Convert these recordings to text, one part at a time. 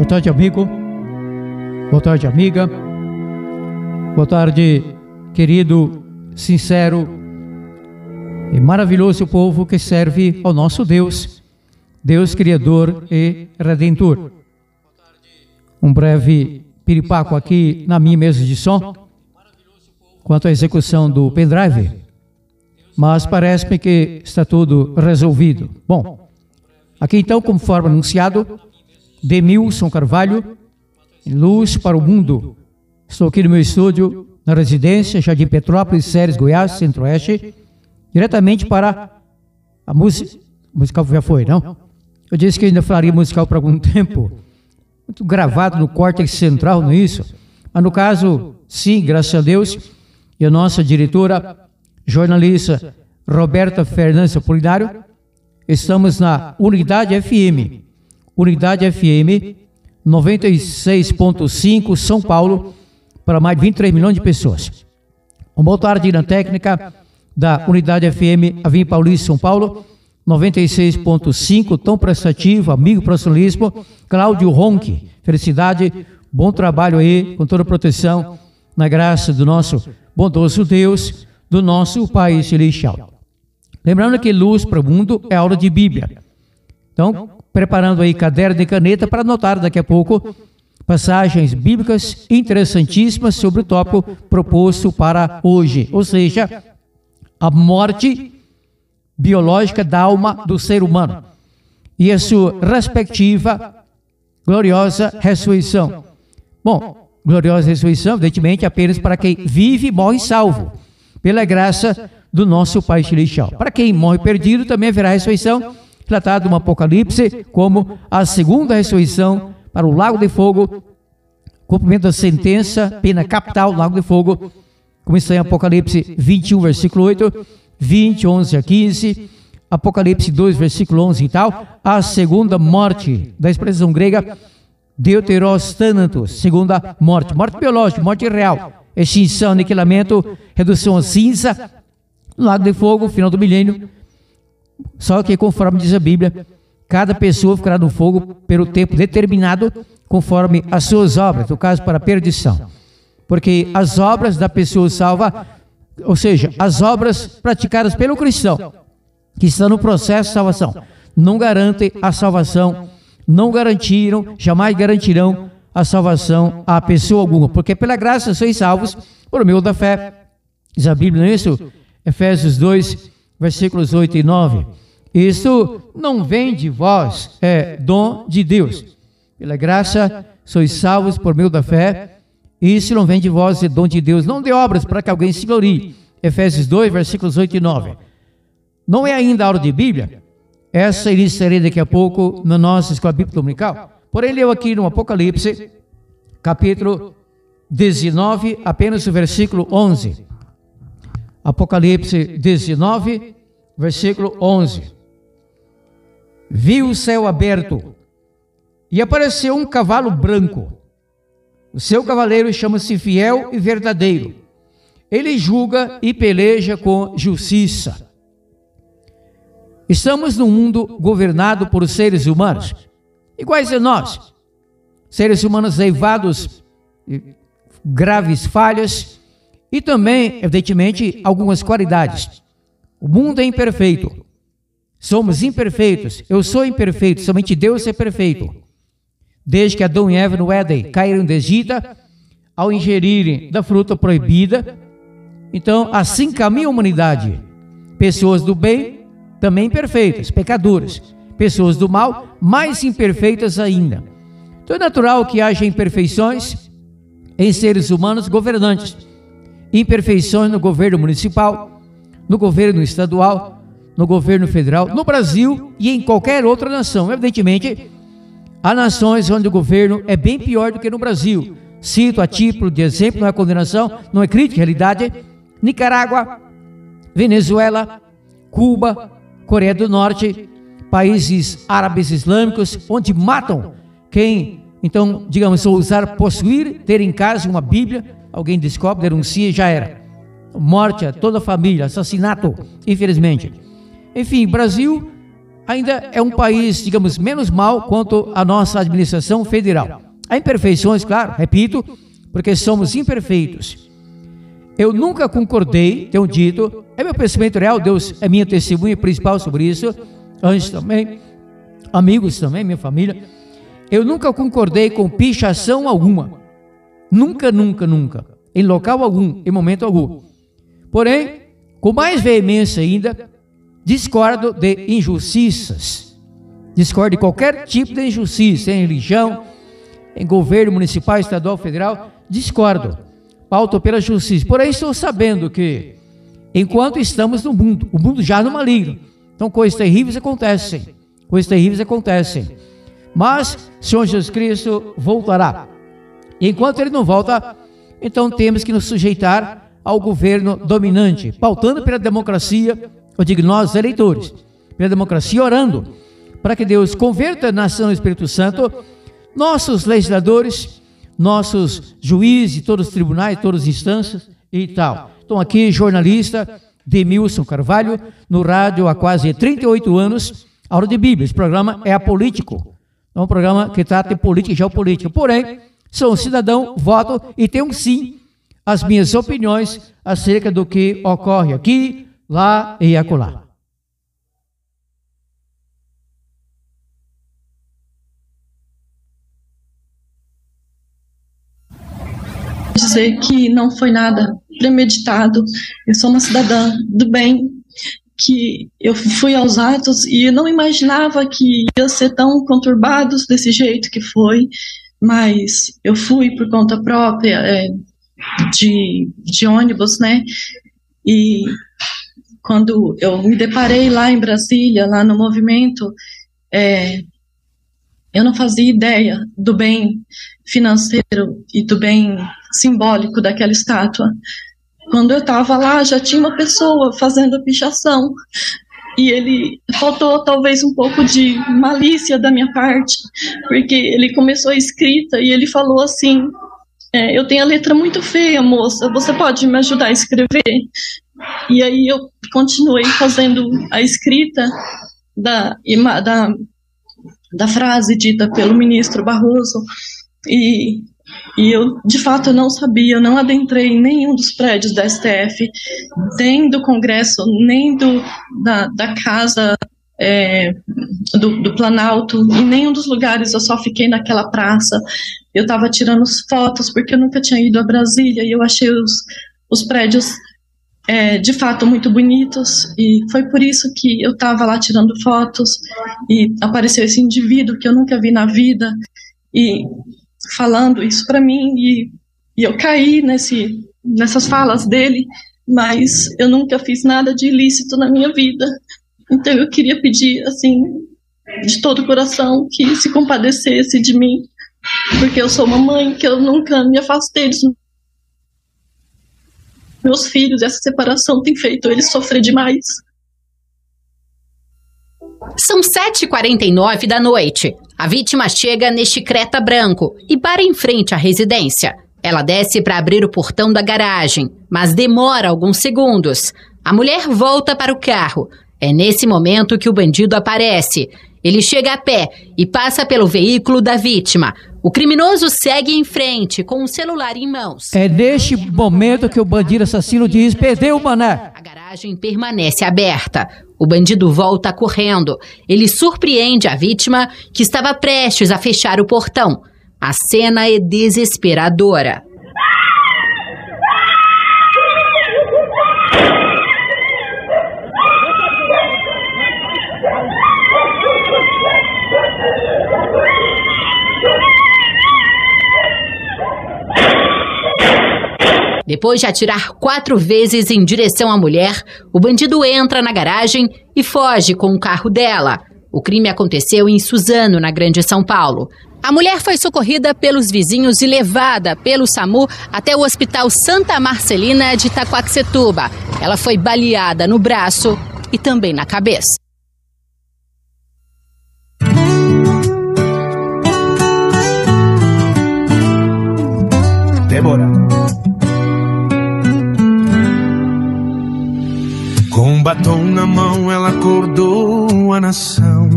Boa tarde, amigo. Boa tarde, amiga. Boa tarde, querido, sincero e maravilhoso povo que serve ao nosso Deus, Deus Criador e Redentor. Um breve piripaco aqui na minha mesa de som, quanto à execução do pendrive, mas parece-me que está tudo resolvido. Bom, aqui então, conforme anunciado, Demilson Carvalho, Luz para o Mundo. Estou aqui no meu estúdio, na residência, Jardim Petrópolis, Ceres, Goiás, Centro-Oeste, diretamente para a música. Musical já foi, não? Eu disse que ainda faria musical por algum tempo, muito gravado no córtex central, não é isso? Mas no caso, sim, graças a Deus, e a nossa diretora, jornalista Roberta Fernandes Apolinário, estamos na Unidade FM, 96.5, São Paulo, para mais de 23 milhões de pessoas. Uma boa tarde na técnica da Unidade FM, Avenida Paulista, São Paulo, 96.5, tão prestativo, amigo profissionalismo, Cláudio Ronque. Felicidade, bom trabalho aí, com toda a proteção, na graça do nosso bondoso Deus, do nosso Pai Celestial. Lembrando que Luz para o Mundo é aula de Bíblia. Então, preparando aí caderno e caneta para anotar daqui a pouco passagens bíblicas interessantíssimas sobre o tópico proposto para hoje, ou seja, a morte biológica da alma do ser humano e a sua respectiva gloriosa ressurreição. Bom, gloriosa ressurreição, evidentemente, apenas para quem vive e morre salvo, pela graça do nosso Pai Celestial. Para quem morre perdido, também haverá ressurreição, tratado no Apocalipse como a segunda ressurreição para o lago de fogo, cumprimento da sentença, pena capital, lago de fogo, como está em Apocalipse 21, versículo 8, 20, 11 a 15, Apocalipse 2, versículo 11 e tal, a segunda morte, da expressão grega, deuteros thanatos, segunda morte, morte biológica, morte real, extinção, aniquilamento, redução a cinza, no lago de fogo, final do milênio. Só que, conforme diz a Bíblia, cada pessoa ficará no fogo pelo tempo determinado, conforme as suas obras, no caso para a perdição. Porque as obras da pessoa salva, ou seja, as obras praticadas pelo cristão, que está no processo de salvação, não garantem a salvação, não garantiram, jamais garantirão a salvação a pessoa alguma, porque pela graça sois salvos por meio da fé. Diz a Bíblia, não é isso? Efésios 2, versículos 8 e 9. Isso não vem de vós, é dom de Deus. Pela graça sois salvos por meio da fé. Isso não vem de vós, é dom de Deus, não de obras para que alguém se glorie. Efésios 2, versículos 8 e 9. Não é ainda a aula de Bíblia. Essa iniciarei daqui a pouco na nossa escola bíblica dominical. Porém, leu aqui no Apocalipse, capítulo 19, apenas o versículo 11. Apocalipse 19, versículo 11. Vi o céu aberto e apareceu um cavalo branco. O seu cavaleiro chama-se Fiel e Verdadeiro. Ele julga e peleja com justiça. Estamos num mundo governado por seres humanos, iguais a nós. Seres humanos leivados, graves falhas, e também, evidentemente, algumas qualidades. O mundo é imperfeito. Somos imperfeitos. Eu sou imperfeito. Somente Deus é perfeito. Desde que Adão e Eva no Éden caíram do Egito, ao ingerirem da fruta proibida, então assim caminha a humanidade. Pessoas do bem, também imperfeitas, pecadoras. Pessoas do mal, mais imperfeitas ainda. Então é natural que haja imperfeições em seres humanos governantes. Imperfeições no governo municipal, no governo estadual, no governo federal, no Brasil e em qualquer outra nação. Evidentemente, há nações onde o governo é bem pior do que no Brasil. Cito a título de exemplo, não é condenação, não é crítica, é realidade. Nicarágua, Venezuela, Cuba, Coreia do Norte, países árabes islâmicos, onde matam quem, então, digamos, ousar possuir, ter em casa uma Bíblia, alguém descobre, denuncia e já era. Morte a toda a família, assassinato, infelizmente. Enfim, Brasil ainda é um país, digamos, menos mal quanto a nossa administração federal. Há imperfeições, claro, repito, porque somos imperfeitos. Eu nunca concordei, tenho dito, é meu pensamento real, Deus é minha testemunha principal sobre isso, anjos também, amigos também, minha família. Eu nunca concordei com pichação alguma. Nunca, nunca, nunca. Em local algum, em momento algum. Porém, com mais veemência ainda, discordo de injustiças. Discordo de qualquer tipo de injustiça, em religião, em governo municipal, estadual, federal. Discordo. Pauto pela justiça. Porém, estou sabendo que, enquanto estamos no mundo, o mundo já no maligno. Então, coisas terríveis acontecem. Coisas terríveis acontecem. Mas, Senhor Jesus Cristo voltará. E enquanto Ele não volta, então temos que nos sujeitar ao governo dominante, pautando pela democracia, eu digo nós, eleitores, pela democracia, orando, para que Deus converta a nação do Espírito Santo, nossos legisladores, nossos juízes, todos os tribunais, todas as instâncias e tal. Então aqui, jornalista Demilson Carvalho, no rádio há quase 38 anos, Aula de Bíblia. Esse programa é apolítico, é um programa que trata de política e geopolítica. Porém, sou um cidadão, voto e tenho sim as minhas opiniões acerca do que ocorre aqui, lá e acolá. Dizer que não foi nada premeditado. Eu sou uma cidadã do bem, que eu fui aos atos e eu não imaginava que ia ser tão conturbados desse jeito que foi, mas eu fui por conta própria, de ônibus, né? E quando eu me deparei lá em Brasília, lá no movimento, eu não fazia ideia do bem financeiro e do bem simbólico daquela estátua. Quando eu estava lá, já tinha uma pessoa fazendo a pichação, e ele faltou talvez um pouco de malícia da minha parte, porque ele começou a escrita e ele falou assim: eu tenho a letra muito feia, moça, você pode me ajudar a escrever? E aí eu continuei fazendo a escrita da frase dita pelo ministro Barroso, e eu, de fato, eu não sabia, eu não adentrei em nenhum dos prédios da STF, nem do Congresso, nem da Casa do Planalto, em nenhum dos lugares. Eu só fiquei naquela praça. Eu estava tirando fotos, porque eu nunca tinha ido a Brasília, e eu achei os prédios de fato muito bonitos, e foi por isso que eu estava lá tirando fotos, e apareceu esse indivíduo que eu nunca vi na vida, e falando isso para mim, e eu caí nessas falas dele, mas eu nunca fiz nada de ilícito na minha vida. Então eu queria pedir, assim, de todo o coração, que se compadecesse de mim, porque eu sou uma mãe, que eu nunca me afastei dos meus filhos, e essa separação tem feito eles sofrer demais. São 7h49 da noite. A vítima chega neste Creta branco e para em frente à residência. Ela desce para abrir o portão da garagem, mas demora alguns segundos. A mulher volta para o carro. É nesse momento que o bandido aparece. Ele chega a pé e passa pelo veículo da vítima. O criminoso segue em frente com o celular em mãos. É neste momento que o bandido assassino diz: perdeu, mané. A garagem permanece aberta. O bandido volta correndo. Ele surpreende a vítima, que estava prestes a fechar o portão. A cena é desesperadora. Depois de atirar 4 vezes em direção à mulher, o bandido entra na garagem e foge com o carro dela. O crime aconteceu em Suzano, na Grande São Paulo. A mulher foi socorrida pelos vizinhos e levada pelo SAMU até o Hospital Santa Marcelina de Itaquaquecetuba. Ela foi baleada no braço e também na cabeça. Débora. Com batom na mão ela acordou a nação.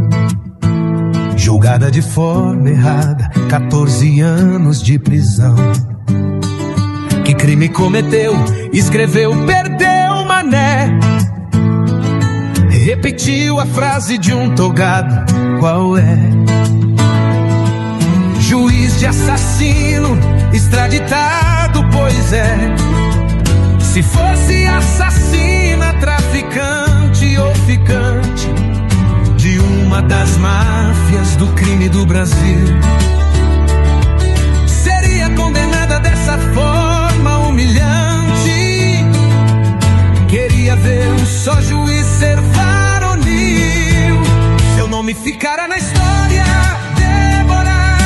Julgada de forma errada, 14 anos de prisão. Que crime cometeu? Escreveu, perdeu, mané. Repetiu a frase de um togado, qual é? Juiz de assassino, extraditado, pois é. Se fosse assassina, traficante ou ficante de uma das máfias do crime do Brasil, seria condenada dessa forma humilhante. Queria ver um só juiz ser varonil, seu nome ficará na história, Débora.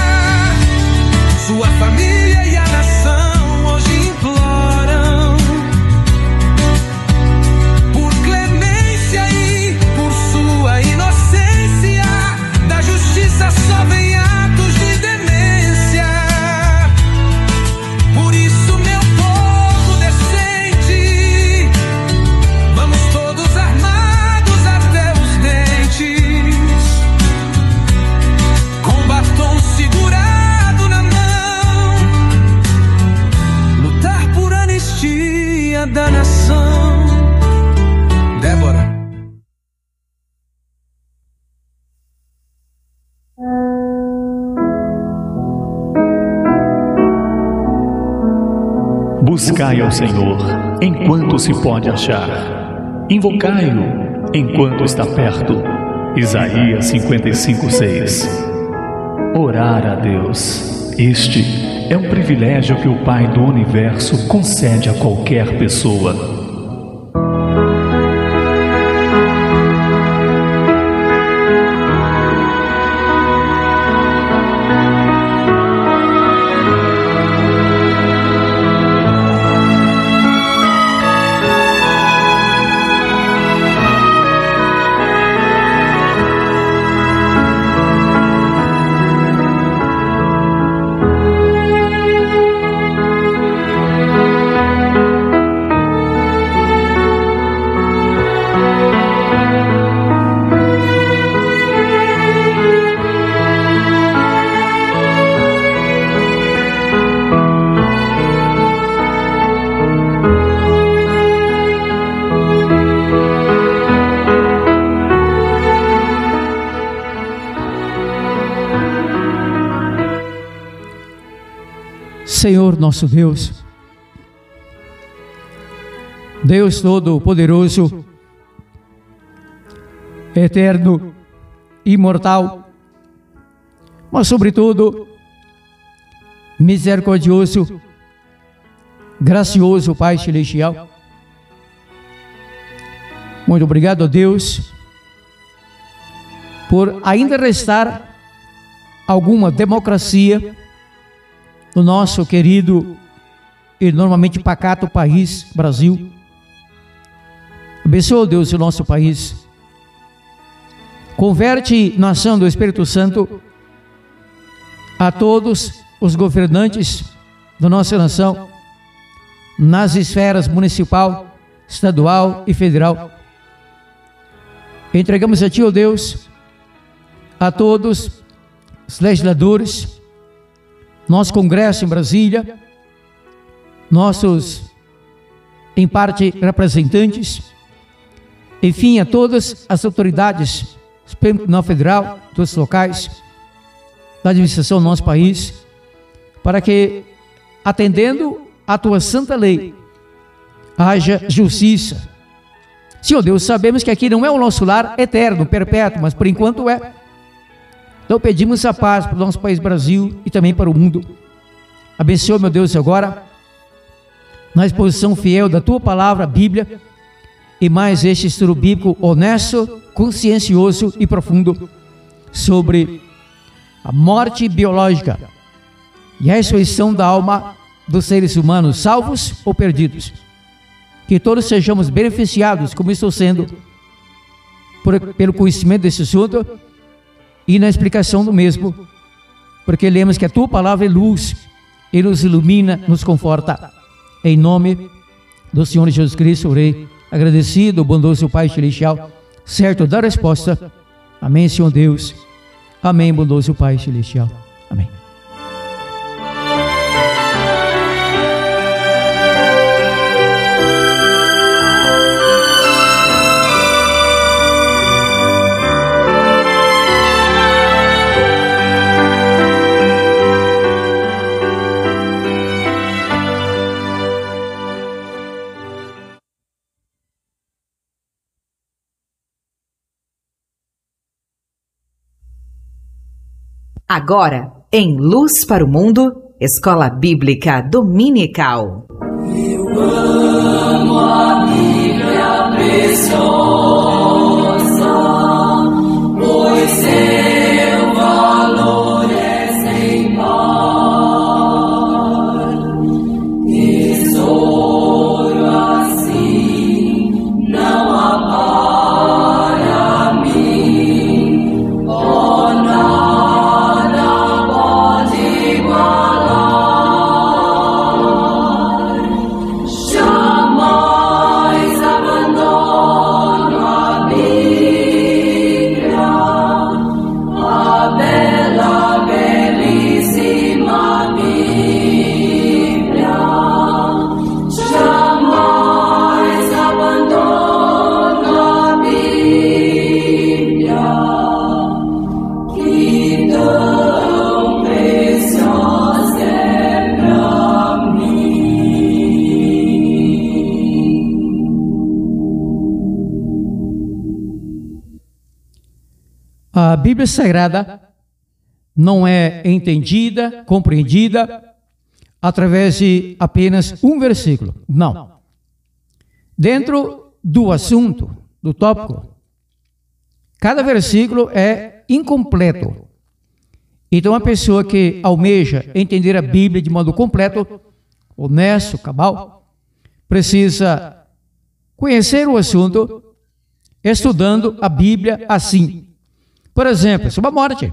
Sua família e a nação hoje imploram por clemência e por sua inocência. Da justiça só vem atos de demência. Por isso, meu povo decente, vamos todos armados até os dentes, com batom segurado na mão, lutar por anistia da nação. Débora. Buscai ao Senhor enquanto se pode achar. Invocai-o enquanto está perto. Isaías 55:6. Orar a Deus. Este é um privilégio que o Pai do Universo concede a qualquer pessoa. Senhor nosso Deus, Deus Todo-Poderoso, eterno, imortal, mas sobretudo misericordioso, gracioso Pai Celestial. Muito obrigado a Deus por ainda restar alguma democracia no nosso querido e normalmente pacato país, Brasil. Abençoa, Deus, o nosso país. Converte na ação do Espírito Santo a todos os governantes da nossa nação, nas esferas municipal, estadual e federal. Entregamos a Ti, ó Deus, a todos os legisladores, nosso Congresso em Brasília, nossos, em parte, representantes, enfim, a todas as autoridades, Supremo Tribunal Federal, todos os locais, da administração do nosso país, para que, atendendo à Tua santa lei, haja justiça. Senhor Deus, sabemos que aqui não é o nosso lar eterno, perpétuo, mas por enquanto é. Então pedimos a paz para o nosso país Brasil e também para o mundo. Abençoa, meu Deus, agora, na exposição fiel da Tua palavra, a Bíblia, e mais este estudo bíblico honesto, consciencioso e profundo sobre a morte biológica e a ressurreição da alma dos seres humanos, salvos ou perdidos. Que todos sejamos beneficiados, como estou sendo, pelo conhecimento desse assunto e na explicação do mesmo, porque lemos que a Tua palavra é luz e nos ilumina, nos conforta. Em nome do Senhor Jesus Cristo, orei. agradecido, bondoso Pai Celestial, certo da resposta. Amém, Senhor Deus. Amém, bondoso Pai Celestial. Amém. Agora, em Luz para o Mundo, Escola Bíblica Dominical. Eu amo a Bíblia preciosa, pois seu valor é sem par. Tesouro assim não há para mim, oh, nada pode igualar. Jamais abandono a Bíblia, a bela, belíssima Bíblia. Jamais abandono a Bíblia, que tão preciosa é pra mim. A Bíblia Sagrada não é entendida, compreendida através de apenas um versículo. Não. Dentro do assunto, do tópico, cada versículo é incompleto. Então, a pessoa que almeja entender a Bíblia de modo completo, honesto, cabal, precisa conhecer o assunto estudando a Bíblia assim. Por exemplo, sobre a morte.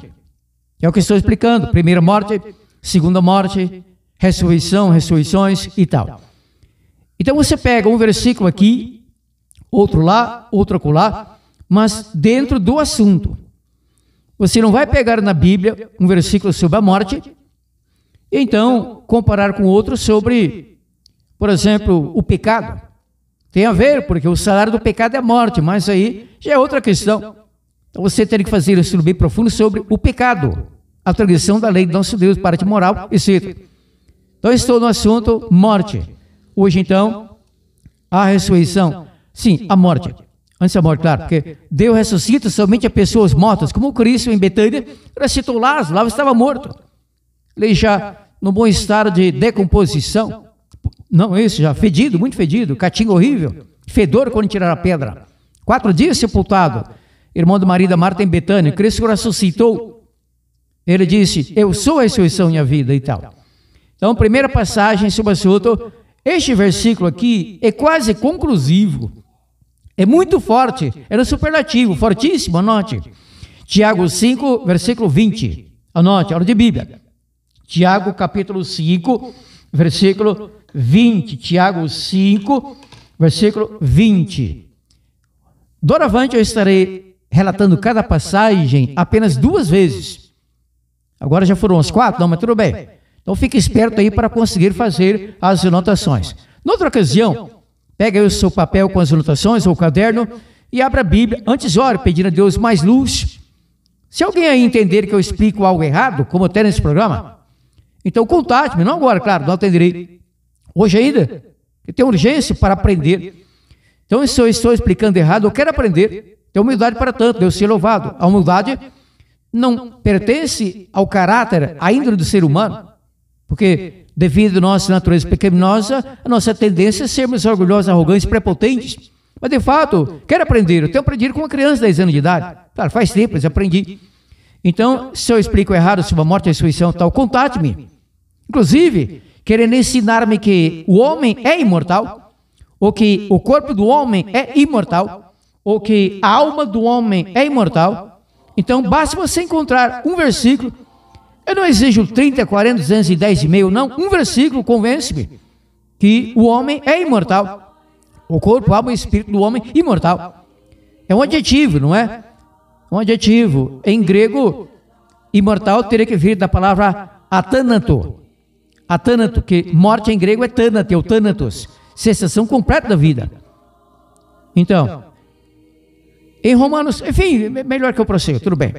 É o que estou explicando. Primeira morte, segunda morte, ressurreição, ressurreições e tal. Então você pega um versículo aqui, outro lá, outro acolá, mas dentro do assunto. Você não vai pegar na Bíblia um versículo sobre a morte e então comparar com outro sobre, por exemplo, o pecado. Tem a ver, porque o salário do pecado é a morte, mas aí já é outra questão. Então você tem que fazer um estudo bem profundo sobre o pecado, a transgressão da lei do nosso Deus, parte moral, etc. Então estou no assunto morte. Hoje então, a ressurreição. Sim, a morte. Antes da morte, claro, porque Deus ressuscita somente a pessoas mortas, como o Cristo em Betânia ressuscitou Lázaro, Lázaro estava morto. Ele já no bom estado de decomposição, não esse já, fedido, muito fedido, catinho horrível, fedor quando tiraram a pedra. 4 dias sepultado. Irmão do marido da Marta em Betânia, Cristo ressuscitou. Ele disse, eu sou a ressurreição e a vida e tal. Então, primeira passagem sobre o assunto, este versículo aqui é quase conclusivo. É muito forte, é no superlativo, fortíssimo, anote. Tiago 5, versículo 20. Anote, aula de Bíblia. Tiago capítulo 5, versículo 20. Tiago 5, versículo 20. Doravante eu estarei relatando cada passagem apenas 2 vezes. Agora já foram as 4, não, mas tudo bem. Então fique esperto aí para conseguir fazer as anotações. Noutra ocasião, pega aí o seu papel com as anotações ou o caderno e abra a Bíblia. Antes ore, pedindo a Deus mais luz. Se alguém aí entender que eu explico algo errado, como eu tenho nesse programa, então contate-me, não agora, claro, não atenderei. Hoje ainda, que tem urgência para aprender. Então, se eu estou explicando errado, eu quero aprender. Tem humildade para tanto, Deus seja louvado. A humildade não pertence ao caráter, à índole do ser humano, porque devido à nossa natureza pecaminosa, a nossa tendência é sermos orgulhosos, arrogantes, prepotentes. Mas de fato, quero aprender. Eu tenho aprendido com uma criança de 10 anos de idade. Claro, faz tempo, eu aprendi. Então, se eu explico errado sobre a morte e a ressurreição, tal, contate-me. Inclusive, querendo ensinar-me que o homem é imortal, ou que o corpo do homem é imortal, ou que a alma do homem é imortal, então basta você encontrar um versículo. Eu não exijo 30, 40, 210 e meio, não. Um versículo convence-me que o homem é imortal. O corpo, alma e espírito do homem imortal. É um adjetivo, não é? Um adjetivo. Em grego, imortal teria que vir da palavra atanato. Atanato, que morte em grego é thanate, ou thanatos. Cessação completa da vida. Então, em Romanos, enfim, melhor que eu prossiga, tudo bem.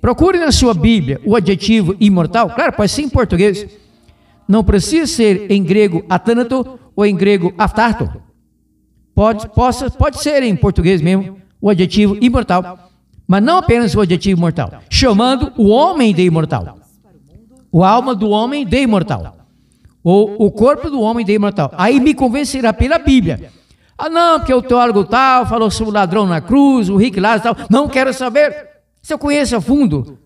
Procure na sua Bíblia o adjetivo imortal. Claro, pode ser em português. Não precisa ser em grego atanato ou em grego aftarto. Pode ser em português mesmo o adjetivo imortal. Mas não apenas o adjetivo imortal. Chamando o homem de imortal. O alma do homem de imortal. Ou o corpo do homem de imortal. Aí me convencerá pela Bíblia. Ah não, porque o teólogo tal falou sobre o ladrão na cruz, o rico lá e tal. Não quero saber. Se eu conheço a fundo.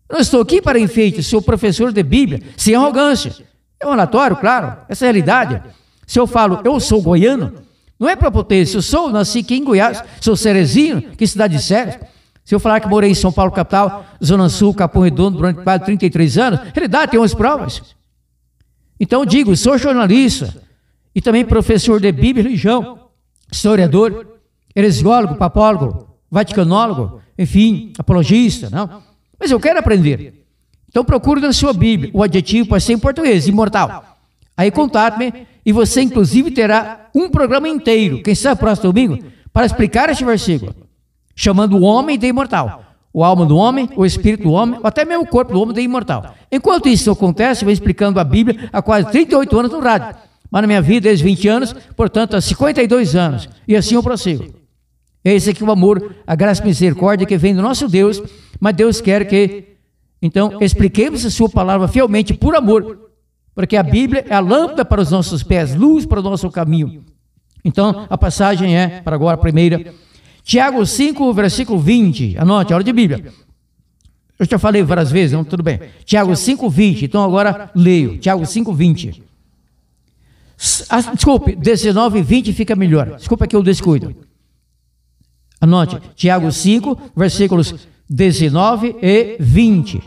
Não estou aqui para enfeite, sou professor de Bíblia, sem arrogância. É um relatório, claro, essa é a realidade. Se eu falo, eu sou goiano, não é prepotência, eu nasci aqui em Goiás, sou cerezinho, que cidade de Ceres. Se eu falar que morei em São Paulo, capital, Zona Sul, Capão Redondo, durante quase 33 anos, realidade, tem umas provas. Então eu digo, sou jornalista, e também professor de Bíblia e religião, historiador, heresiólogo, papólogo, vaticanólogo, enfim, apologista, não? Mas eu quero aprender. Então procure na sua Bíblia o adjetivo pode ser em português, imortal. Aí contate-me e você inclusive terá um programa inteiro, quem sabe próximo domingo, para explicar este versículo, chamando o homem de imortal. O alma do homem, o espírito do homem, ou até mesmo o corpo do homem de imortal. Enquanto isso acontece, eu vou explicando a Bíblia há quase 38 anos no rádio. Mas na minha vida, desde 20 anos, portanto, há 52 anos. E assim eu prossigo. Esse aqui é o amor, a graça e a misericórdia que vem do nosso Deus, mas Deus quer que, então, expliquemos a sua palavra fielmente por amor, porque a Bíblia é a lâmpada para os nossos pés, luz para o nosso caminho. Então, a passagem é, para agora, a primeira, Tiago 5, versículo 20, anote, a hora de Bíblia. Eu já falei várias vezes, não, tudo bem. Tiago 5, 20, então agora leio, Tiago 5, 20. Desculpe, 19 e 20 fica melhor, desculpa que eu descuido. Anote, Tiago 5, versículos 19 e 20.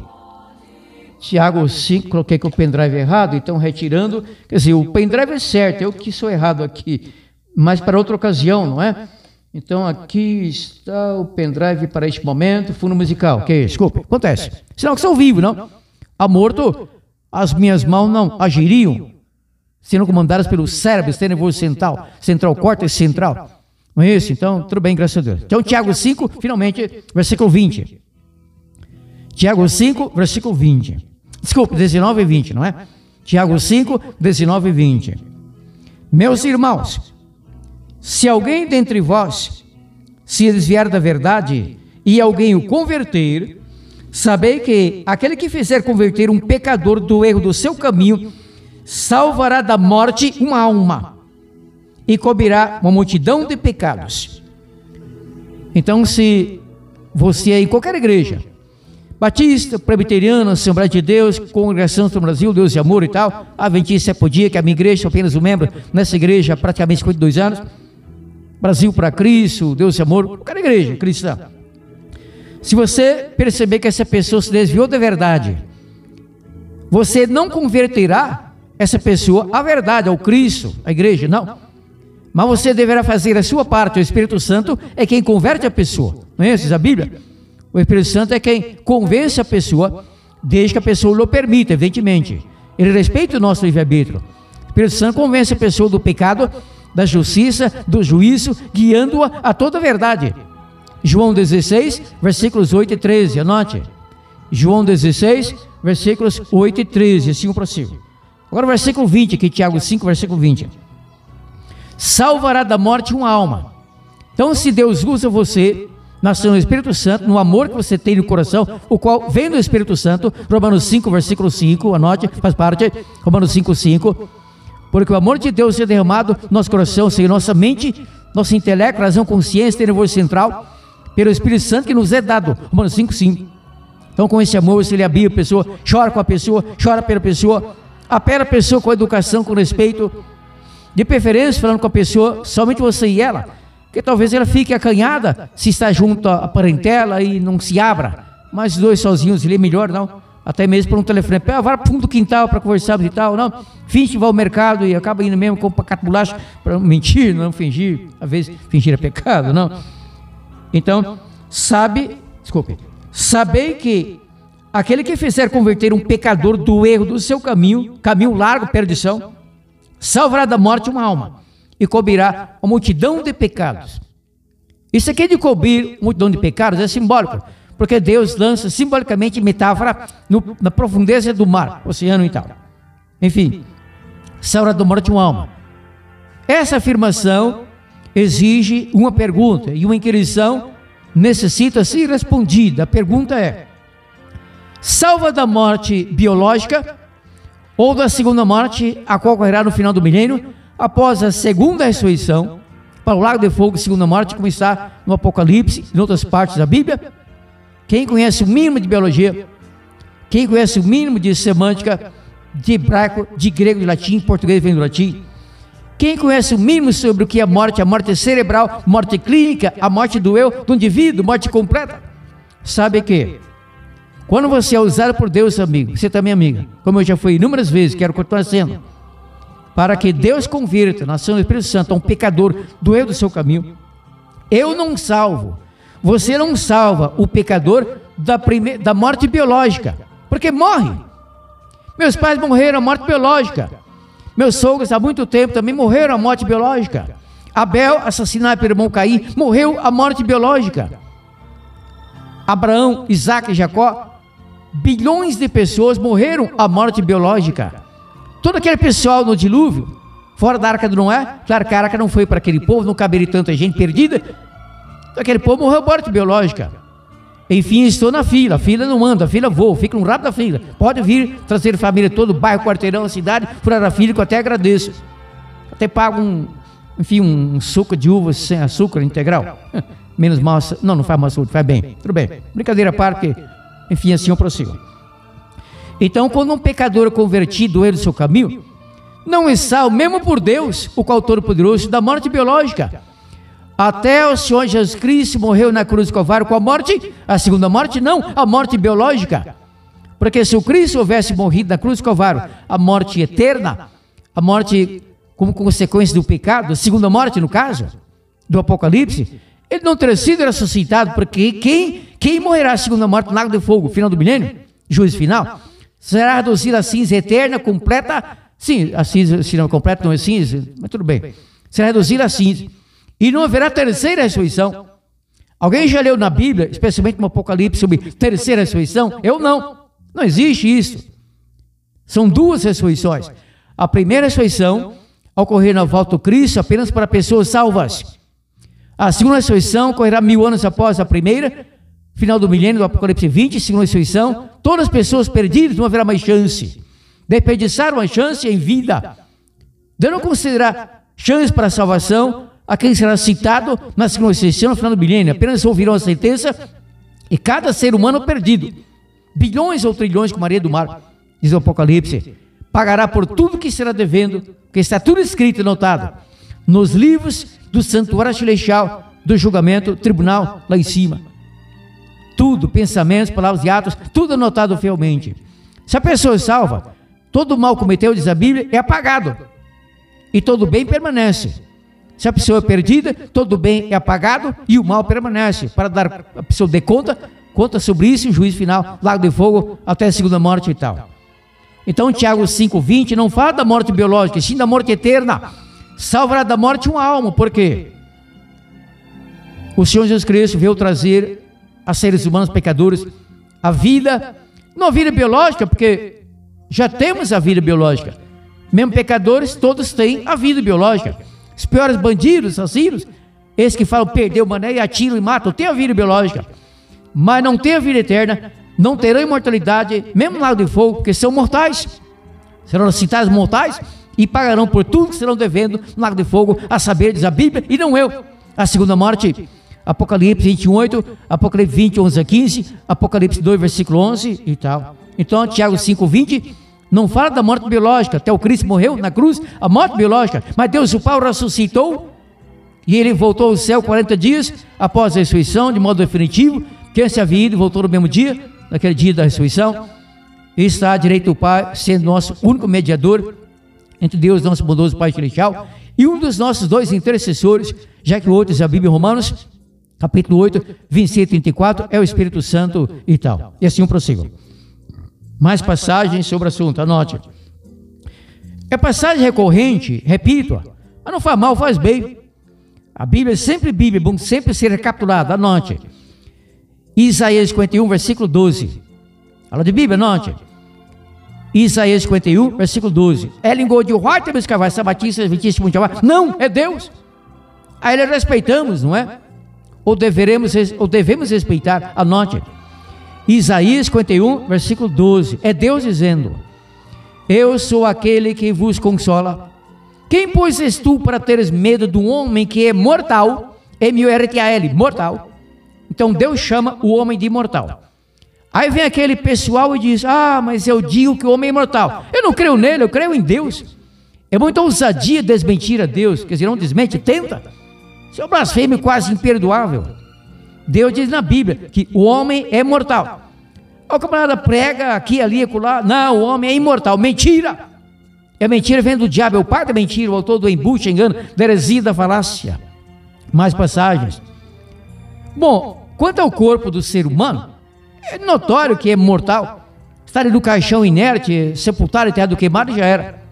Tiago 5, coloquei com o pendrive errado, então retirando, quer dizer, o pendrive é certo, eu que sou errado aqui, mas para outra ocasião, não é? Então aqui está o pendrive para este momento, fundo musical, ok, desculpe, acontece. Sinal que são vivos, não? Há morto, as minhas mãos não agiriam, sendo comandadas pelo cérebro, sistema nervoso central, córtex central. Não é isso? Então, tudo bem, graças a Deus. Então, Tiago 5, finalmente, versículo 20. Tiago 5, versículo 20. Desculpe, 19 e 20, não é? Tiago 5, 19 e 20. Meus irmãos, se alguém dentre vós se desviar da verdade e alguém o converter, sabei que aquele que fizer converter um pecador do erro do seu caminho, salvará da morte uma alma e cobrirá uma multidão de pecados. Então, se você é em qualquer igreja, batista, presbiteriana, Assembleia de Deus, Congregação do Brasil, Deus e Amor e tal, Adventista Podia, que é a minha igreja, sou apenas um membro nessa igreja há praticamente 52 anos, Brasil para Cristo, Deus e Amor, qualquer igreja cristã. Se você perceber que essa pessoa se desviou da verdade, você não converterá essa pessoa à verdade, ao Cristo, à igreja, não. Mas você deverá fazer a sua parte. O Espírito Santo é quem converte a pessoa. Não é isso? A Bíblia? O Espírito Santo é quem convence a pessoa, desde que a pessoa o permita, evidentemente. Ele respeita o nosso livre-arbítrio. O Espírito Santo convence a pessoa do pecado, da justiça, do juízo, guiando-a a toda a verdade. João 16, versículos 8 e 13, anote. João 16, versículos 8 e 13, assim eu prossigo. Agora o versículo 20, aqui Tiago 5, versículo 20. Salvará da morte uma alma. Então, se Deus usa você, nasceu no Espírito Santo, no amor que você tem no coração, o qual vem do Espírito Santo, Romanos 5, versículo 5, anote, faz parte, Romanos 5, 5, porque o amor de Deus é derramado no nosso coração, seja nossa mente, nosso intelecto, razão, consciência, nervoso central, pelo Espírito Santo que nos é dado, Romanos 5, 5. Então, com esse amor, você lhe abria a pessoa, chora com a pessoa, chora pela pessoa, apela a pessoa com educação, com respeito, de preferência falando com a pessoa, somente você e ela, porque talvez ela fique acanhada se está junto à parentela e não se abra, mas dois sozinhos ali é melhor, não? até mesmo por um telefone, vai para o fundo do quintal para conversarmos e tal, não, finge que vai ao mercado e acaba indo mesmo com um pacote de bolacha para mentir, não fingir, às vezes fingir é pecado, não. Então, sabei que aquele que fizer converter um pecador do erro do seu caminho largo, perdição, salvará da morte uma alma e cobrirá uma multidão de pecados. Isso aqui de cobrir uma multidão de pecados é simbólico, porque Deus lança simbolicamente metáfora na profundeza do mar, oceano e tal. Enfim, salvará da morte uma alma. Essa afirmação exige uma pergunta, e uma inquirição necessita ser respondida. A pergunta é: salva da morte biológica ou da segunda morte, a qual ocorrerá no final do milênio, após a segunda ressurreição, para o lago de fogo, segunda morte, como está no Apocalipse e em outras partes da Bíblia? Quem conhece o mínimo de biologia, quem conhece o mínimo de semântica, de hebraico, de grego, de latim, português vem do latim, quem conhece o mínimo sobre o que é a morte cerebral, morte clínica, a morte do eu, do indivíduo, morte completa, sabe que quando você é usado por Deus, amigo, você também é amiga, como eu já fui inúmeras vezes, quero continuar sendo, para que Deus convirta na ação do Espírito Santo a um pecador do erro do seu caminho. Eu não salvo, você não salva o pecador da morte biológica, porque morre. Meus pais morreram a morte biológica, meus sogros há muito tempo também morreram a morte biológica. Abel, assassinado pelo irmão Caim, morreu a morte biológica. Abraão, Isaac e Jacó, bilhões de pessoas morreram a morte biológica. Todo aquele pessoal no dilúvio, fora da arca de Noé, claro que a arca não foi para aquele povo, não caberia tanta gente perdida, aquele povo morreu a morte biológica. Enfim, estou na fila, a fila não anda, a fila voa, fica no rabo da fila. Pode vir trazer família todo, bairro, quarteirão, cidade, furar a fila, que eu até agradeço. Até pago um suco de uvas sem açúcar integral. Menos mal, não faz mal saúde, faz bem. Tudo bem, brincadeira à parte, enfim, assim eu prossigo. Então, quando um pecador é convertido do erro do seu caminho, não é salvo, mesmo por Deus, o qual Todo-Poderoso, da morte biológica. Até o Senhor Jesus Cristo morreu na cruz do Calvário com a morte, a segunda morte, não, a morte biológica. Porque se o Cristo houvesse morrido na cruz do Calvário, a morte eterna, a morte como consequência do pecado, a segunda morte no caso, do Apocalipse, ele não teria sido ressuscitado, porque quem morrerá a segunda morte no lago de fogo, final do milênio, juízo final, será reduzido a cinza eterna, completa, sim, a cinza, se não completa não é cinza, mas tudo bem, será reduzido a cinza, e não haverá terceira ressurreição. Alguém já leu na Bíblia, especialmente no Apocalipse, sobre terceira ressurreição? Eu não existe isso. São duas ressurreições. A primeira ressurreição ocorrerá na volta do Cristo apenas para pessoas salvas. A segunda ressurreição ocorrerá 1000 anos após a primeira, final do milênio do Apocalipse 20, segunda ressurreição, todas as pessoas perdidas não haverá mais chance. Desperdiçaram a chance em vida. Deus não considerar chance para a salvação a quem será citado na segunda ressurreição no final do milênio. Apenas ouvirão a sentença e cada ser humano perdido, bilhões ou trilhões com Maria do Mar, diz o Apocalipse, pagará por tudo que será devendo, porque está tudo escrito e anotado nos livros do santuário celestial, do julgamento, tribunal lá em cima. Tudo, pensamentos, palavras e atos, tudo anotado fielmente. Se a pessoa é salva, todo mal cometeu, diz a Bíblia, é apagado, e todo bem permanece. Se a pessoa é perdida, todo bem é apagado e o mal permanece, para dar a pessoa de conta sobre isso em juízo final, lago de fogo, até a segunda morte e tal. Então Tiago 5,20 não fala da morte biológica, sim da morte eterna. Salvará da morte uma alma, por quê? O Senhor Jesus Cristo veio trazer a seres humanos pecadores a vida, não a vida biológica, porque já temos a vida biológica. Mesmo pecadores, todos têm a vida biológica. Os piores bandidos, assassinos, esses que falam perder o mané e atiram e matam, têm a vida biológica, mas não têm a vida eterna, não terão imortalidade, mesmo no lago de fogo, porque são mortais, serão citados mortais e pagarão por tudo que serão devendo no lago de fogo, a saber, diz a Bíblia, e não eu. A segunda morte, Apocalipse 21:8, Apocalipse 20, 11 a 15, Apocalipse 2, versículo 11 e tal. Então, Tiago 5,20 não fala da morte biológica, até o Cristo morreu na cruz, a morte biológica, mas Deus o Pai ressuscitou e ele voltou ao céu 40 dias após a ressurreição, de modo definitivo, que antes havia ido e voltou no mesmo dia, naquele dia da ressurreição, está à direita do Pai, sendo nosso único mediador entre Deus, nosso bondoso Pai Celestial, e um dos nossos dois intercessores, já que o outro é a Bíblia, Romanos, capítulo 8, 26 e 34, é o Espírito Santo e tal. E assim eu prossigo. Mais passagens sobre o assunto, anote. É passagem recorrente, repito, mas não faz mal, faz bem. A Bíblia é sempre Bíblia, bom sempre ser recapitulada, anote. Isaías 51, versículo 12. Fala de Bíblia, anote. Isaías 51, versículo 12. É língua de White, meus cavais, sabatistas, adventistas, mundial. Não, é Deus. Aí nós respeitamos, não é? Ou devemos respeitar, anote. Isaías 51, versículo 12. É Deus dizendo: eu sou aquele que vos consola. Quem, pois, és tu para teres medo de um homem que é mortal? M-O-R-T-A-L, mortal. Então Deus chama o homem de mortal. Aí vem aquele pessoal e diz: ah, mas eu digo que o homem é imortal. Eu não creio nele, eu creio em Deus. É muita ousadia desmentir a Deus. Quer dizer, não desmente, tenta. Isso é um blasfêmio quase imperdoável. Deus diz na Bíblia que o homem é mortal. O camarada prega aqui, ali, acolá. Não, o homem é imortal. Mentira! É mentira, vem do diabo, é o pai da mentira, o autor do embuste, engano, da heresia, da falácia. Mais passagens. Bom, quanto ao corpo do ser humano, é notório que é mortal. Estar no caixão inerte, sepultado e terra queimado, já era.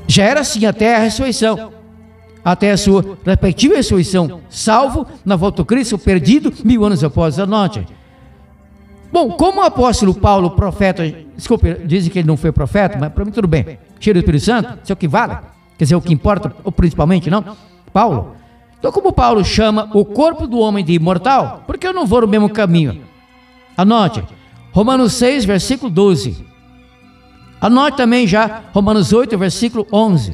Já era assim até a ressurreição. Até a sua respectiva ressurreição. Salvo na volta do Cristo, perdido 1000 anos após. Anote. Bom, como o apóstolo Paulo, profeta, desculpe, dizem que ele não foi profeta, mas para mim tudo bem. Cheio do Espírito Santo, isso é o que vale. Quer dizer, o que importa, ou principalmente, não? Paulo. Então, como Paulo chama o corpo do homem de imortal, por que eu não vou no mesmo caminho? Anote, Romanos 6, versículo 12. Anote também já Romanos 8, versículo 11.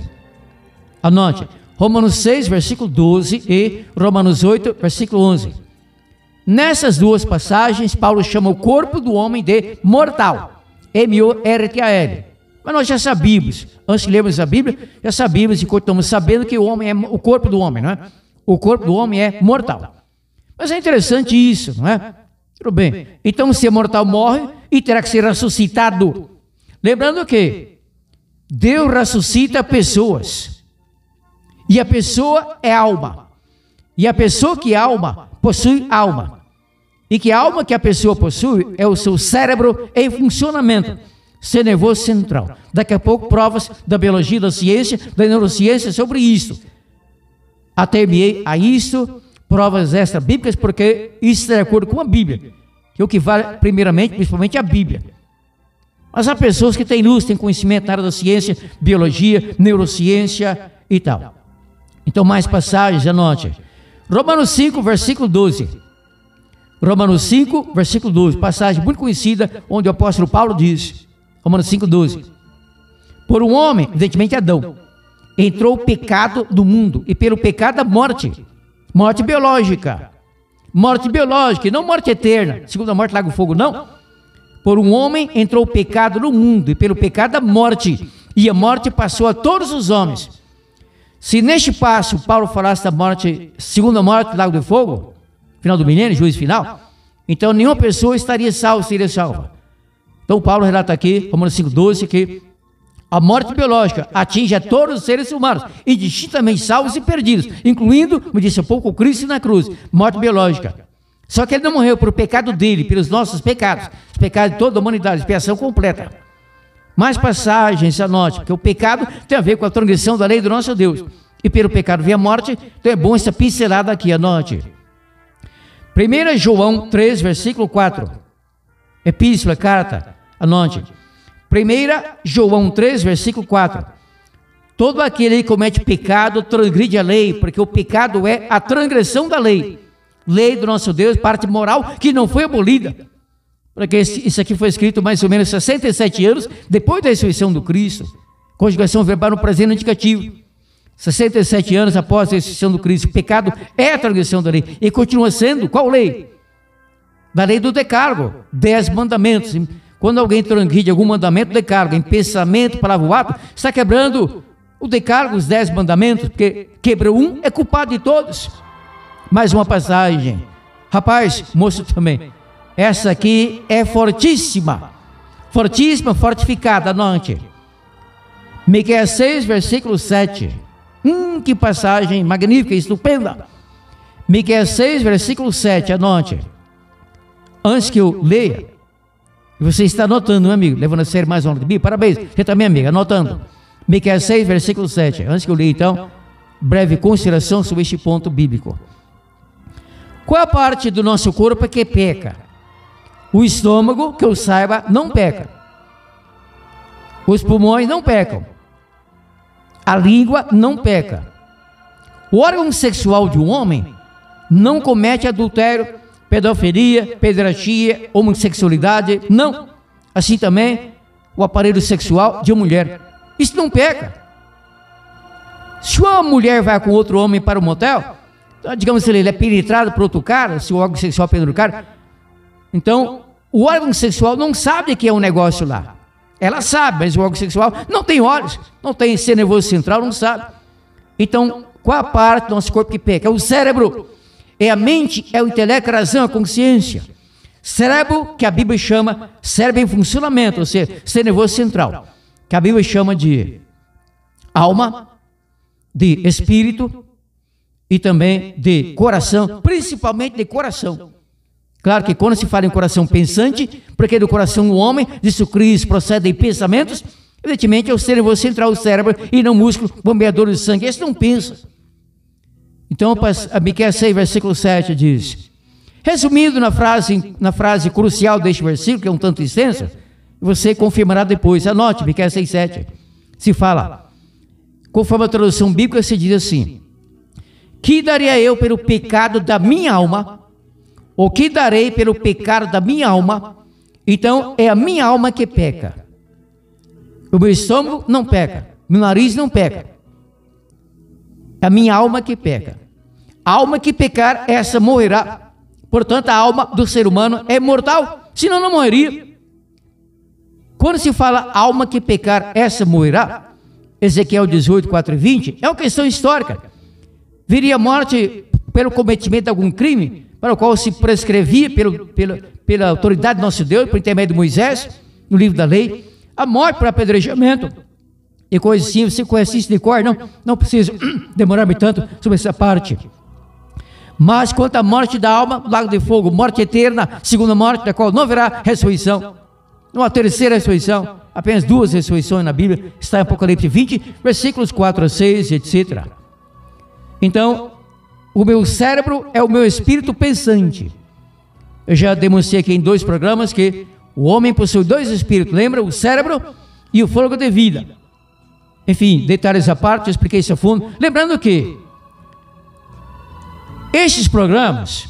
Anote, Romanos 6, versículo 12 e Romanos 8, versículo 11. Nessas duas passagens, Paulo chama o corpo do homem de mortal. M-O-R-T-A-L. Mas nós já sabíamos, antes de lermos a Bíblia, já sabíamos e continuamos sabendo que o homem é o corpo do homem, não é? O corpo do homem é mortal. Mas é interessante isso, não é? Tudo bem. Então, se é mortal, morre e terá que ser ressuscitado. Lembrando que Deus ressuscita pessoas. E a pessoa é alma. E a pessoa que é alma, possui alma. E que a alma que a pessoa possui é o seu cérebro em funcionamento. Seu nervoso central. Daqui a pouco, provas da biologia, da ciência, da neurociência sobre isso. Até-me a isto, provas extra-bíblicas, porque isso é de acordo com a Bíblia. Que é o que vale, primeiramente, principalmente a Bíblia. Mas há pessoas que têm luz, têm conhecimento na área da ciência, biologia, neurociência e tal. Então, mais passagens, anote. Romanos 5, versículo 12. Romanos 5, versículo 12. Passagem muito conhecida, onde o apóstolo Paulo diz, Romanos 5, 12. Por um homem, evidentemente Adão, entrou o pecado do mundo, e pelo pecado a morte. Morte biológica. Morte biológica, e não morte eterna. Segundo a morte, lago fogo, não. Por um homem entrou o pecado no mundo, e pelo pecado a morte. E a morte passou a todos os homens. Se neste passo Paulo falasse da morte, segunda morte, lago de fogo, final do milênio, juízo final, então nenhuma pessoa estaria salva, seria salva. Então Paulo relata aqui, Romanos 5,12, que a morte biológica atinge a todos os seres humanos, indistintamente salvos e perdidos, incluindo, como disse há pouco, o Cristo na cruz, morte biológica. Só que ele não morreu por o pecado dele, pelos nossos pecados, os pecados de toda a humanidade, expiação completa. Mais passagens, anote, porque o pecado tem a ver com a transgressão da lei do nosso Deus. E pelo pecado vem a morte, então é bom essa pincelada aqui, anote. 1 João 3, versículo 4. Epístola, carta, anote. 1 João 3, versículo 4. Todo aquele que comete pecado transgride a lei, porque o pecado é a transgressão da lei. Lei do nosso Deus, parte moral que não foi abolida. Porque isso aqui foi escrito mais ou menos 67 anos depois da ressurreição do Cristo. Conjugação verbal no presente no indicativo. 67 anos após a ressurreição do Cristo. O pecado é a transgressão da lei. E continua sendo, qual lei? Da lei do decálogo, 10 mandamentos. Quando alguém transgride algum mandamento do decálogo, em pensamento, palavra ou ato, está quebrando o decálogo, os 10 mandamentos, porque quebrou um, é culpado de todos. Mais uma passagem. Rapaz, moço também. Essa aqui é fortíssima. fortíssima, fortificada, anote. Miqueias 6, versículo 7. Que passagem magnífica, estupenda. Miqueias 6, versículo 7, anote. Antes que eu leia, você está anotando, meu amigo, levando a sério mais uma Bíblia, parabéns, você também, amigo, anotando. Miqueias 6, versículo 7. Antes que eu leia, então, breve consideração sobre este ponto bíblico. Qual a parte do nosso corpo que peca? O estômago, que eu saiba, não peca. Os pulmões não pecam. A língua não peca. O órgão sexual de um homem não comete adultério, pedofilia, pederastia, homossexualidade, não. Assim também o aparelho sexual de uma mulher. Isso não peca. Se uma mulher vai com outro homem para o motel, digamos que ele é penetrado por outro cara, se o órgão sexual penetra o cara, então o órgão sexual não sabe que é um negócio lá. Ela sabe, mas o órgão sexual não tem olhos, não tem sistema nervoso central, não sabe. Então, qual a parte do nosso corpo que peca? É o cérebro, é a mente, é o intelecto, a razão, a consciência. Cérebro, que a Bíblia chama cérebro em funcionamento, ou seja, sistema nervoso central, que a Bíblia chama de alma, de espírito e também de coração, principalmente de coração. Claro que quando se fala em coração pensante, porque do coração do homem, disse o Cristo, procedem pensamentos, evidentemente é o sistema nervoso central, o cérebro, e não o músculo bombeador de sangue. Esse não pensa. Então, a Miqueias 6, versículo 7 diz, resumindo na frase crucial deste versículo, que é um tanto extensa, você confirmará depois. Anote, Miqueias 6, 7. Se fala, conforme a tradução bíblica, se diz assim, que daria eu pelo pecado da minha alma? O que darei pelo pecado da minha alma? Então, é a minha alma que peca. O meu estômago não peca. Meu nariz não peca. É a minha alma que peca. A alma que pecar, essa morrerá. Portanto, a alma do ser humano é mortal. Senão não morreria. Quando se fala alma que pecar, essa morrerá, Ezequiel 18, 4 e 20, é uma questão histórica. Viria a morte pelo cometimento de algum crime, para o qual se prescrevia pela autoridade do nosso Deus, por intermédio de Moisés, no livro da lei, a morte por apedrejamento e coisas assim. Você conhece isso de cor? Não preciso demorar-me tanto sobre essa parte. Mas quanto à morte da alma, lago de fogo, morte eterna, segunda morte, da qual não haverá ressurreição, uma terceira ressurreição, apenas 2 ressurreições na Bíblia, está em Apocalipse 20, versículos 4 a 6, etc. Então, o meu cérebro é o meu espírito pensante. Eu já demonstrei aqui em 2 programas que o homem possui 2 espíritos, lembra? O cérebro e o fôlego de vida. Enfim, detalhes à parte, eu expliquei isso a fundo. Lembrando que estes programas,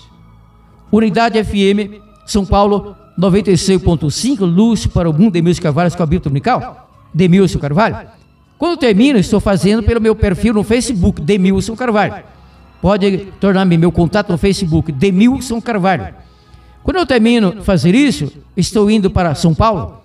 Unidade FM, São Paulo, 96.5, Luz para o Mundo, Demilson Carvalho, com a Bíblia Dominical, Demilson Carvalho. Quando termino, estou fazendo pelo meu perfil no Facebook, Demilson Carvalho. Pode tornar-me meu contato no Facebook, Demilson Carvalho. Quando eu termino de fazer isso, estou indo para São Paulo,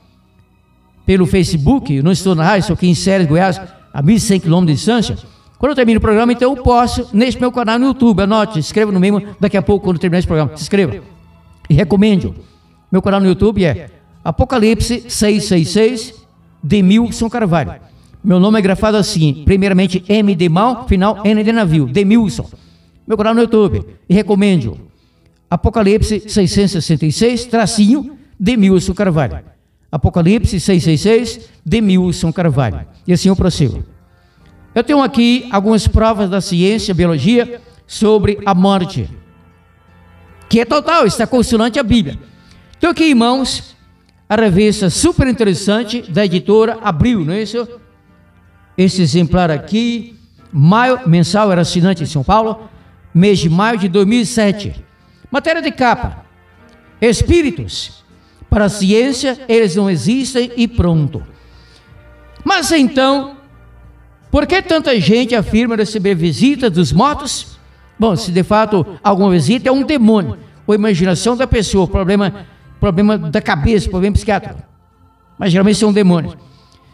pelo Facebook, não estou na rádio, estou aqui em Séries, Goiás, a 1.100 km de distância. Quando eu termino o programa, então eu posso, neste meu canal no YouTube, anote, se inscreva no mesmo, daqui a pouco, quando terminar esse programa, se inscreva. E recomendo. Meu canal no YouTube é Apocalipse 666, Demilson Carvalho. Meu nome é grafado assim, primeiramente M de mal, final N de navio, Demilson. Meu canal no YouTube, e recomendo Apocalipse 666, tracinho, Demilson Carvalho. Apocalipse 666, Demilson Carvalho. E assim eu prossigo. Eu tenho aqui algumas provas da ciência, biologia, sobre a morte, que é total, está consonante à Bíblia. Tenho aqui em mãos a revista super interessante da editora Abril, não é isso? Esse exemplar aqui, maio, mensal, era assinante em São Paulo, mês de maio de 2007. Matéria de capa: espíritos. Para a ciência, eles não existem e pronto. Mas então, por que tanta gente afirma receber visitas dos mortos? Bom, se de fato alguma visita é um demônio, ou imaginação da pessoa, problema da cabeça, problema psiquiátrico. Mas geralmente são demônios.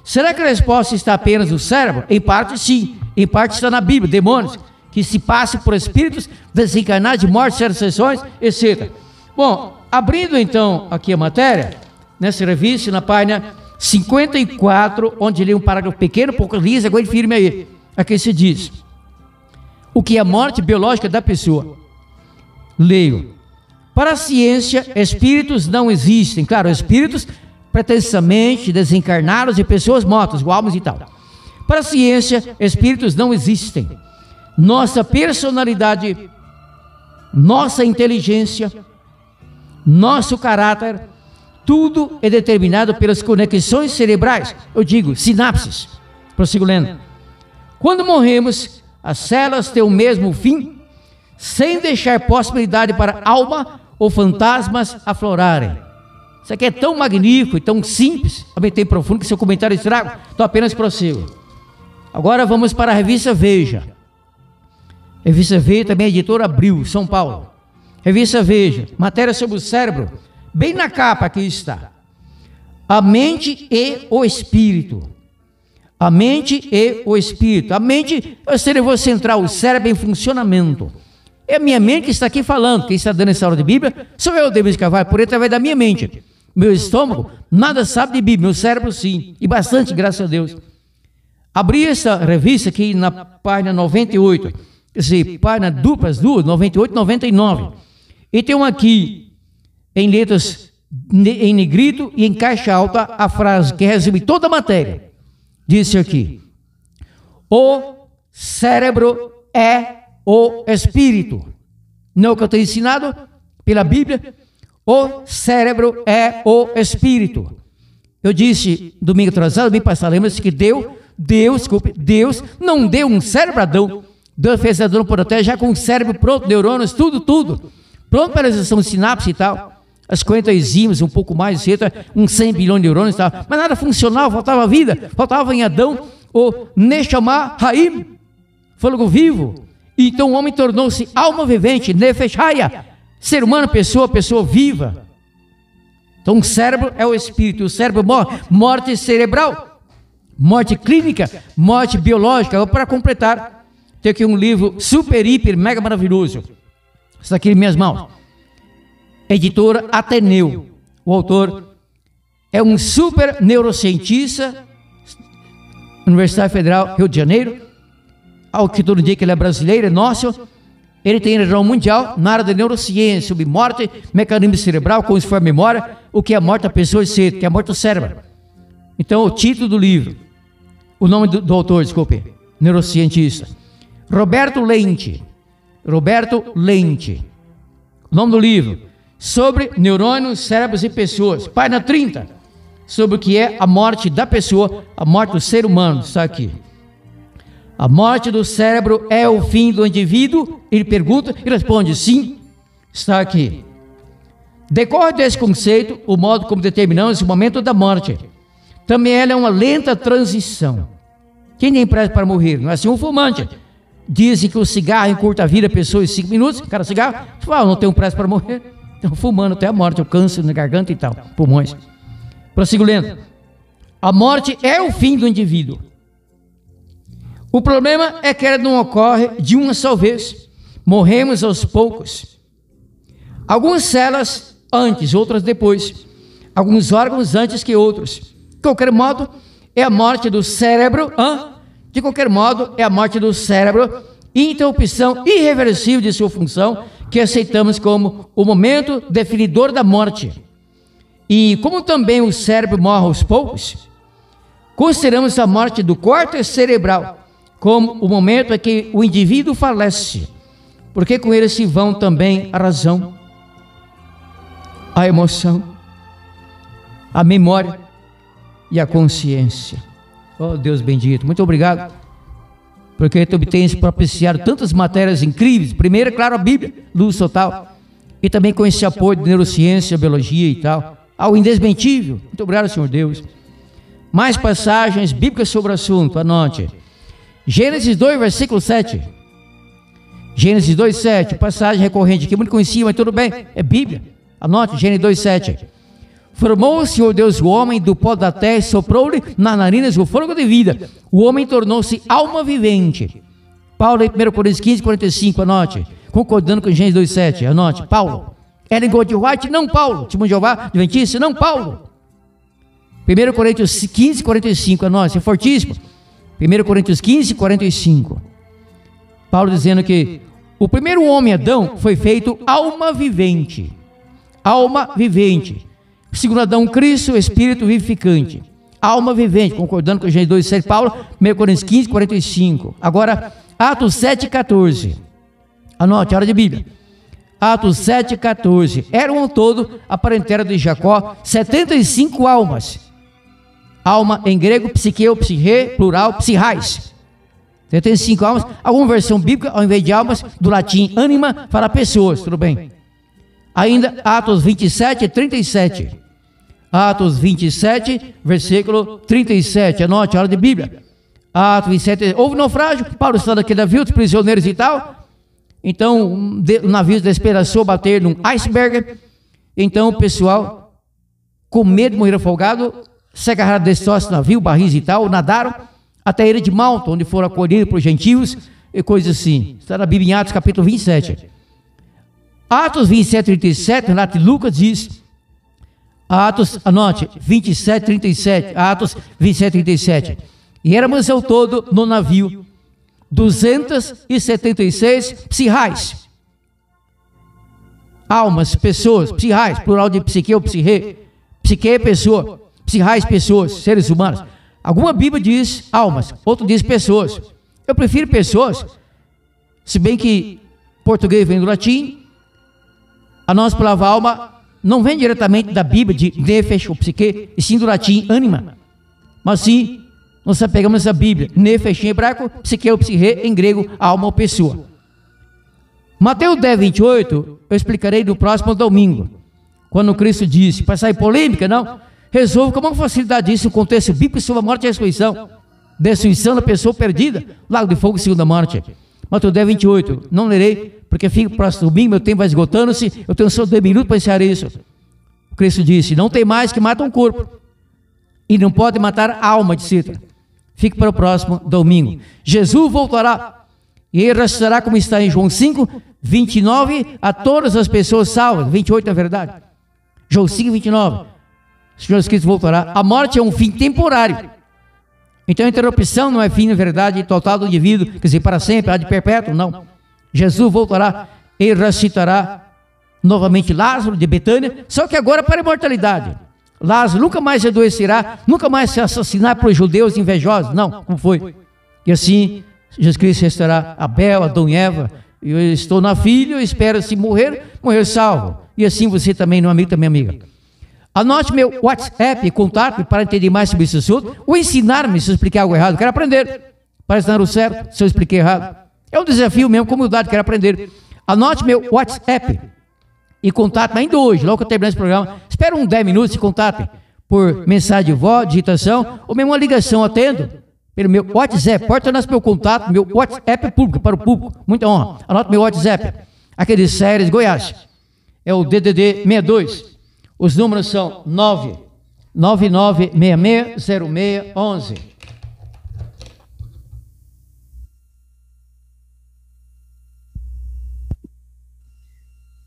Será que a resposta está apenas no cérebro? Em parte sim, em parte está na Bíblia, demônios que se passam por espíritos desencarnados de morte, certas sessões, etc. Bom, abrindo então aqui a matéria, nessa revista, na página 54, onde ele é um parágrafo pequeno, pouco liso, agora firme aí. Aqui se diz: o que é a morte biológica da pessoa? Leio. Para a ciência, espíritos não existem. Claro, espíritos pretensamente desencarnados de pessoas mortas, igual almas e tal. Para a ciência, espíritos não existem. Nossa personalidade, nossa inteligência, nosso caráter, tudo é determinado pelas conexões cerebrais. Eu digo, sinapses. Prossigo lendo. Quando morremos, as células têm o mesmo fim, sem deixar possibilidade para alma ou fantasmas aflorarem. Isso aqui é tão magnífico e tão simples, também tem profundo, que seu comentário estrago, então apenas prossigo. Agora vamos para a revista Veja. Revista Veja, também editora Abril, São Paulo. Revista Veja, matéria sobre o cérebro, bem na capa aqui está. A mente e o espírito. A mente e o espírito. A mente é o cérebro central, o cérebro em funcionamento. É a minha mente que está aqui falando. Quem está dando essa aula de Bíblia sou eu, Denis Carvalho, por através da minha mente. Meu estômago nada sabe de Bíblia, meu cérebro sim, e bastante, graças a Deus. Abri essa revista aqui na página 98, quer dizer, página duplas, 98 e 99. E tem uma aqui, em letras em negrito e em caixa alta, a frase que resume toda a matéria. Disse aqui: o cérebro é o espírito. Não é o que eu tenho ensinado pela Bíblia? O cérebro é o espírito. Eu disse domingo atrasado, domingo passado, lembra-se que Deus não deu um cérebro a Adão. Deus fez Adão por até já com o cérebro pronto, neurônios, tudo. Pronto para a realização de sinapse e tal. As 40 enzimas, um pouco mais, uns 100 bilhões de neurônios e tal. Mas nada funcional, faltava vida. Faltava em Adão o Neshama Haim, fôlego vivo. Então o homem tornou-se alma vivente, Nefesh Haya, ser humano, pessoa viva. Então o cérebro é o espírito, o cérebro morre, morte cerebral, morte clínica, morte biológica. Para completar, tem aqui um livro super, hiper, mega maravilhoso. Está aqui em minhas mãos. Editora Ateneu. O autor é um super neurocientista, Universidade Federal Rio de Janeiro, ao que todo dia que ele é brasileiro, é nosso. Ele tem região mundial na área da neurociência, sobre morte, mecanismo cerebral, como se for a memória, o que é a morte da pessoa e ser, que é a morte do cérebro. Então, o título do livro, o nome do autor, desculpe, neurocientista, Roberto Lente. O nome do livro, sobre neurônios, cérebros e pessoas. Página 30, sobre o que é a morte da pessoa, a morte do ser humano, está aqui. A morte do cérebro é o fim do indivíduo? Ele pergunta e responde sim, está aqui. Decorre desse conceito o modo como determinamos o momento da morte. Também ela é uma lenta transição. Quem tem pressa para morrer? Não é assim um fumante. Dizem que o cigarro encurta a vida da pessoa em 5 minutos. O cara cigarro, fala, não tenho pressa para morrer. Então fumando até a morte, o câncer na garganta e tal, pulmões. Prossigo lendo. A morte é o fim do indivíduo. O problema é que ela não ocorre de uma só vez. Morremos aos poucos. Algumas células antes, outras depois. Alguns órgãos antes que outros. De qualquer modo, é a morte do cérebro. De qualquer modo, é a morte do cérebro. Interrupção irreversível de sua função, que aceitamos como o momento definidor da morte. E como também o cérebro morre aos poucos, consideramos a morte do córtex cerebral como o momento em que o indivíduo falece, porque com ele se vão também a razão, a emoção, a memória e a consciência. Oh Deus bendito, muito obrigado, porque tu obtens propiciado tantas matérias incríveis. Primeiro, claro, a Bíblia, luz total, e também com esse apoio de neurociência, biologia e tal, ao indesmentível. Muito obrigado, Senhor Deus. Mais passagens bíblicas sobre o assunto, anote. Gênesis 2, versículo 7. Gênesis 2, 7, passagem recorrente aqui, muito conhecida, mas tudo bem, é Bíblia. Anote, Gênesis 2, 7. Formou o Senhor Deus o homem do pó da terra e soprou-lhe nas narinas o fôlego de vida. O homem tornou-se alma vivente. Paulo em 1 Coríntios 15, 45, anote. Concordando com Gênesis 2, 7, anote. Paulo. Ellen Gold White, não Paulo. Testemunho de Jeová, Adventista, não Paulo. 1 Coríntios 15, 45, anote, é fortíssimo. 1 Coríntios 15, 45. Paulo dizendo que o primeiro homem, Adão, foi feito alma vivente. Alma vivente. Segundo Adão, Cristo, espírito vivificante. Alma vivente, concordando com Gênesis 2, 7, Paulo, 1 Coríntios 15, 45. Agora, Atos 7, 14. Anote, hora de Bíblia. Atos 7, 14. Eram ao todo, a parentela de Jacó, 75 almas. Alma em grego, psiqueu, psique, plural, psirrais. 75 almas. Alguma versão bíblica, ao invés de almas, do latim ânima, fala pessoas, tudo bem. Ainda, Atos 27, 37. Atos 27, versículo 37. Anote, hora de Bíblia. Atos 27. Houve naufrágio, Paulo está daquele navio, os prisioneiros e tal. Então, o navio despedaçou, bater num iceberg. Então, o pessoal, com medo de morrer afogado, se agarraram desse navio, barris e tal, nadaram até a ilha de Malta, onde foram acolhidos por gentios e coisas assim. Está na Bíblia em Atos, capítulo 27. Atos 27, 37, Renato Lucas diz, Atos, anote, 27, 37, Atos 27, 37. E éramos ao todo no navio 276 psirrais. Almas, pessoas, psirrais, plural de psique ou psirre. Psique é pessoa, psirrais, pessoas, seres humanos. Alguma Bíblia diz almas, outro diz pessoas. Eu prefiro pessoas, se bem que português vem do latim. A nossa palavra alma não vem diretamente da Bíblia de nefesh ou psique, e sim do latim ânima. Mas sim, nós pegamos a Bíblia, nefesh em hebraico, psique ou psique em grego, alma ou pessoa. Mateus 10, 28, eu explicarei no próximo domingo, quando Cristo disse, para sair polêmica, não, resolve com uma facilidade isso, o contexto bíblico sobre a morte e a ressurreição, destruição da pessoa perdida, lago de fogo, segunda morte. Mateus 10, 28, não lerei, porque fica para o próximo domingo, meu tempo vai esgotando-se, eu tenho só 2 minutos para ensinar isso. Cristo disse, não tem mais que mata um corpo, e não pode matar a alma, etc. Fique para o próximo domingo. Jesus voltará, e ele ressuscitará, como está em João 5, 29, a todas as pessoas salvas, 28 na verdade. João 5, 29. O Senhor Jesus Cristo voltará. A morte é um fim temporário. Então a interrupção não é fim, na verdade, total do indivíduo, quer dizer, para sempre, há de perpétuo, não. Jesus voltará, ele ressuscitará novamente Lázaro de Betânia, só que agora para a imortalidade. Lázaro nunca mais adoecerá, nunca mais se assassinará por judeus invejosos, não, como foi. E assim, Jesus Cristo ressuscitará Abel, Adão e Eva. Eu estou na filha, eu espero se morrer salvo. E assim você também, meu amigo, também amiga. Anote meu WhatsApp, contato para entender mais sobre esse assunto, ou ensinar-me se eu expliquei algo errado. Quero aprender para ensinar o certo se eu expliquei errado. É um desafio mesmo, com humildade, quero aprender. Anote meu WhatsApp e contate ainda hoje, logo que eu terminar esse programa. Espera uns 10 minutos e contate por mensagem de voz, digitação, ou mesmo uma ligação, atendo pelo meu WhatsApp. Pode tornar-se meu contato, meu WhatsApp público, para o público. Muita honra. Anote meu WhatsApp. Aqui de Séries, Goiás. É o DDD 62. Os números são 999660611.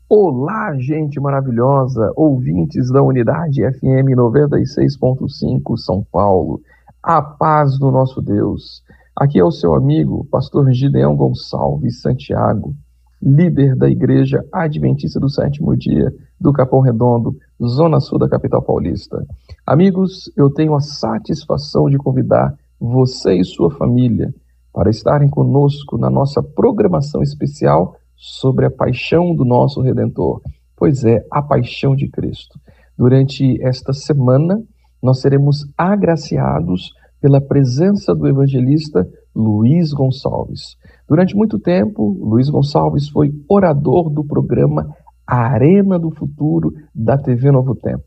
Olá, gente maravilhosa, ouvintes da Unidade FM 96.5 São Paulo. A paz do nosso Deus. Aqui é o seu amigo, pastor Gideão Gonçalves Santiago, líder da Igreja Adventista do Sétimo Dia do Capão Redondo, zona sul da capital paulista. Amigos, eu tenho a satisfação de convidar você e sua família para estarem conosco na nossa programação especial sobre a paixão do nosso Redentor, pois é, a paixão de Cristo. Durante esta semana, nós seremos agraciados pela presença do evangelista Luiz Gonçalves. Durante muito tempo, Luiz Gonçalves foi orador do programa Arena do Futuro da TV Novo Tempo.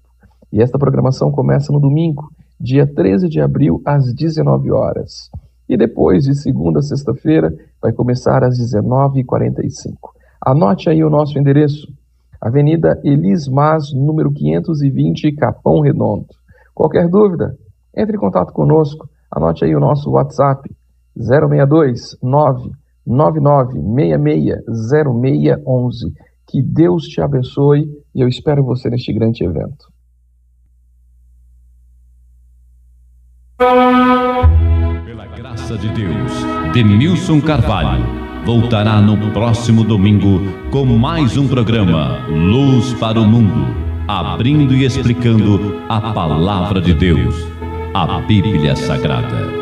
E esta programação começa no domingo, dia 13 de abril, às 19 horas. E depois, de segunda a sexta-feira, vai começar às 19h45. Anote aí o nosso endereço, Avenida Elis Mas, número 520, Capão Redondo. Qualquer dúvida, entre em contato conosco, anote aí o nosso WhatsApp, 062 999660611. Que Deus te abençoe e eu espero você neste grande evento. Pela graça de Deus, Denilson Carvalho voltará no próximo domingo com mais um programa Luz para o Mundo, abrindo e explicando a Palavra de Deus, a Bíblia Sagrada.